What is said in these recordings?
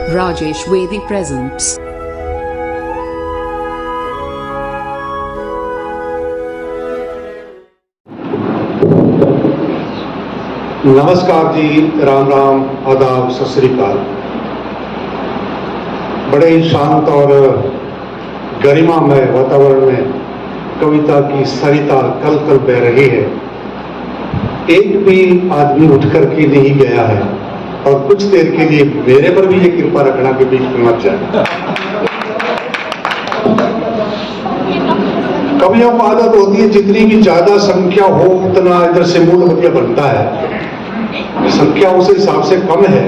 Rajesh Vedi presents. नमस्कार जी, राम राम, आदाब, सत श्री अकाल। बड़े ही शांत और गरिमामय वातावरण में कविता की सरिता कल कल बह रही है। एक भी आदमी उठ करके नहीं गया है और कुछ देर के लिए मेरे पर भी ये कृपा रखना के बीच में मत जाए। कवियों को आदत होती है जितनी भी ज्यादा संख्या हो उतना इधर से मूड बतिया बनता है। संख्या उस हिसाब से कम है,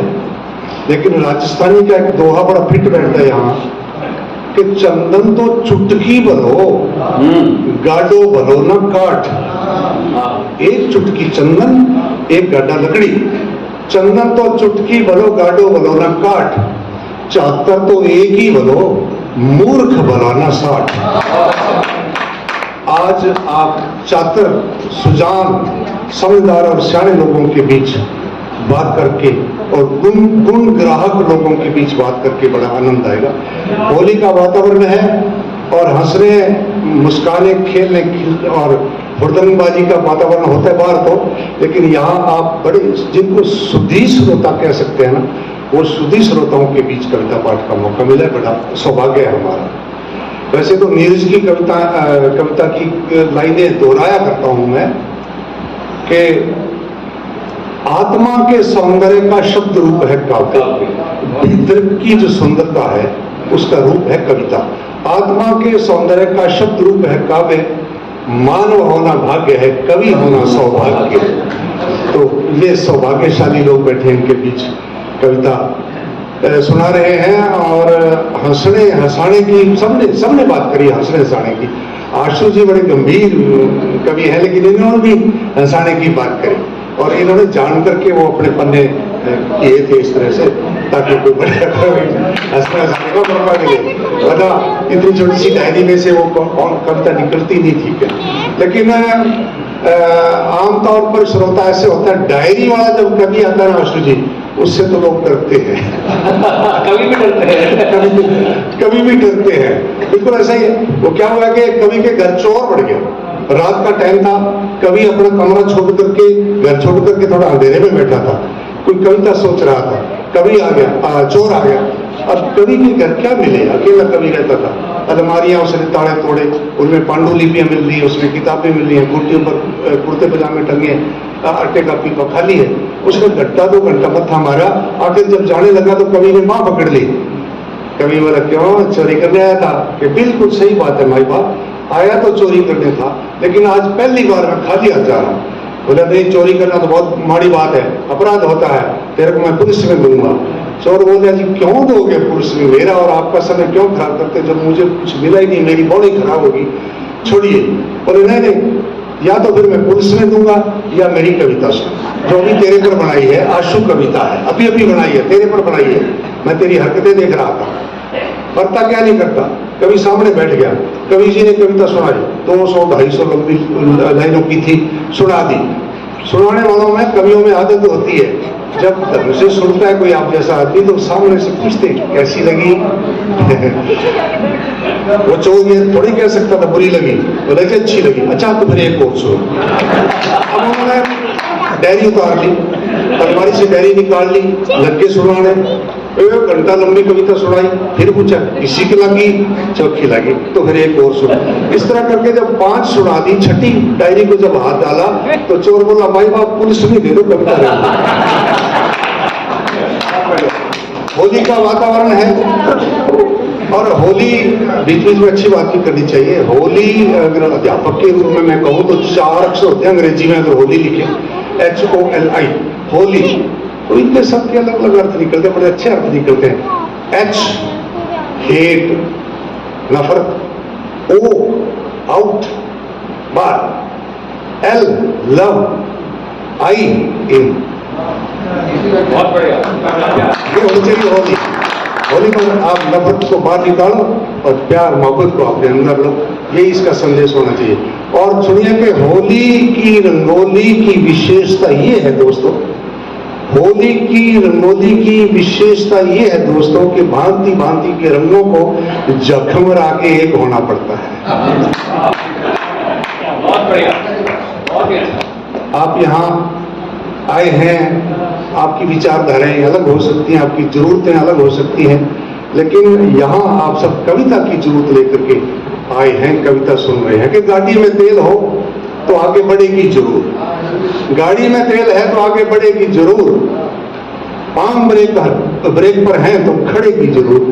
लेकिन राजस्थानी का एक दोहा बड़ा फिट बैठता है यहाँ कि चंदन तो चुटकी भलो गाडो भलो न काट। एक चुटकी चंदन एक गाडा लकड़ी। चंदन तो चुटकी भलो गाडो भलो न काट, चातर तो एक ही भलो मूर्ख भला न साठ। आज आप चातर, सुजान, समझदार और सियाने लोगों के बीच बात करके और गुण ग्राहक लोगों के बीच बात करके बड़ा आनंद आएगा। होली का वातावरण है और हंसने, मुस्काने, खेलने और हुड़दंगबाजी का वातावरण होता है बाहर तो, लेकिन यहाँ आप बड़े जिनको सुधी श्रोता कह सकते हैं ना, वो सुधी श्रोताओं के बीच कविता पाठ का मौका मिला है। बड़ा सौभाग्य है हमारा। वैसे तो नीरज की कविता की लाइनें दोहराया करता हूं मैं कि आत्मा के सौंदर्य का शब्द रूप है काव्य। भीतर की जो सुंदरता है उसका रूप है कविता। आत्मा के सौंदर्य का शब्द रूप है काव्य। मानव होना भाग्य है, कवि होना सौभाग्य। तो ये सौभाग्यशाली लोग बैठे इनके बीच कविता सुना रहे हैं और हंसने हंसाने की सबने बात करी, हंसने हंसाने की। आशु जी बड़े गंभीर कवि हैं, लेकिन इन्होंने भी हंसाने की बात करी और इन्होंने जान करके वो अपने पन्ने किए थे इस तरह से ताकि कोई बड़े हंसने हंसाने का मौका मिले। वरना इतनी छोटी सी डायरी में से वो कौन कविता निकलती नहीं थी क्या। लेकिन आमतौर पर श्रोता ऐसे होता है, डायरी वाला जब कवि आता है ना आशु जी, उससे तो लोग डरते हैं। कवि भी डरते हैं, कवि भी डरते हैं। बिल्कुल ऐसा ही है। वो क्या हुआ कि कवि के घर चोर बढ़ गया। रात का टाइम था, कवि अपना कमरा छोड़ करके, घर छोड़ करके थोड़ा अंधेरे में बैठा था, कोई कविता सोच रहा था। कवि आ गया, चोर आ गया। अब कवि के घर क्या मिले, अकेला कवि रहता था। अलमारियां उसने ताड़े तोड़े, उनमें पांडुलिपियां मिल रही है, उसमें किताबें मिल रही है, कुर्तियों पर कुर्ते पजामे टंगे, आटे का पीपा खाली है। उसने घंटा 2 घंटा मत्था मारा। आखिर जब जाने लगा तो कवि ने मां पकड़ ली। कवि बोला क्यों, चोरी करने आया था? कि बिल्कुल सही बात है माई बाप, आया तो चोरी करने था, लेकिन आज पहली बार मैं खाली हाथ जा रहा हूँ। बोला नहीं, चोरी करना तो बहुत माड़ी बात है, अपराध होता है, तेरे को मैं पुलिस में दूंगा। चोर बोले जी क्यों दोगे पुलिस में, मेरा और आपका समय क्यों खराब करते, जब मुझे कुछ मिला ही नहीं, मेरी बॉडी खराब होगी, छोड़िए। बोले नहीं, या तो फिर मैं पुलिस में दूंगा या मेरी कविता सुन, जो भी तेरे पर बनाई है। आशु कविता है, अभी अभी बनाई है, तेरे पर बनाई है। मैं तेरी हरकतें देख रहा था, करता क्या नहीं करता। कवि सामने बैठ गया, कवि जी ने कविता सुनाई, 200-250 लंबी लाइनों की थी, सुना दी। सुनाने वालों में, कवियों में आदत होती है, जब ढंग से सुनता है कोई आप जैसा आदमी तो सामने से पूछते कैसी लगी। वो चोर ये थोड़ी कह सकता था बुरी लगी, बोले कि अच्छी लगी। अच्छा तो फिर एक और सुनो। अब उन्होंने डायरी उतार ली, अलमारी से डायरी निकाल ली, लग सुनाने। 1 घंटा लंबी कविता सुनाई, फिर पूछा किसी की लगी, चौथी लगी, तो फिर एक और सुना। इस तरह करके जब 5 सुना दी, छठी डायरी को जब हाथ डाला तो चोर बोला भाई बाप पुलिस में दे दो कविता। होली का वातावरण है और होली बीच बीच में अच्छी बात भी करनी चाहिए। होली अगर अध्यापक के रूप में मैं कहूँ तो 4 अक्षर होते हैं अंग्रेजी में, अगर होली लिखे HOLI, होली, तो इनके सबके अलग अलग अर्थ निकलते हैं, बड़े अच्छे अर्थ निकलते हैं। H हेट, नफरत, O out, bar, L love, I इन। बहुत बढ़िया, ये होनी चाहिए होली। होली पर आप नफरत को बाहर निकालो और प्यार मोहब्बत को अपने अंदर लो, ये इसका संदेश होना चाहिए। और सुनिए कि होली की रंगोली की विशेषता ये है दोस्तों होली की रंगोली की विशेषता ये है दोस्तों कि भांति भांति के रंगों को जखमरा के एक होना पड़ता है। बहुत बढ़िया, बहुत ही अच्छा। आप यहाँ आए हैं, आपकी विचारधाराएं अलग हो सकती हैं, आपकी जरूरतें अलग हो सकती हैं, लेकिन यहाँ आप सब कविता की जरूरत लेकर के आए हैं, कविता सुन रहे हैं कि गाड़ी में तेल हो तो आगे बढ़ेगी जरूर, गाड़ी में तेल है तो आगे बढ़ेगी जरूर, पाम ब्रेक पर हैं तो खड़ेगी जरूर,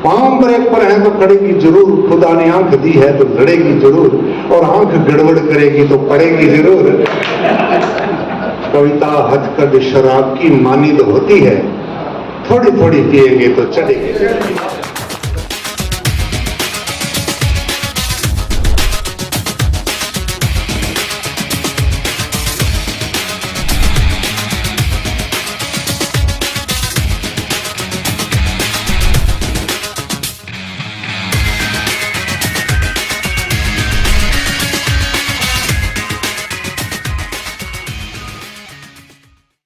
पाम ब्रेक पर हैं तो खड़ेगी जरूर, खुदा ने आंख दी है तो लड़ेगी जरूर, और आंख गड़बड़ करेगी तो पड़ेगी जरूर। कविता हथकढ़ शराब की मानिंद होती है, थोड़ी थोड़ी पिएंगे तो चढ़ेगी।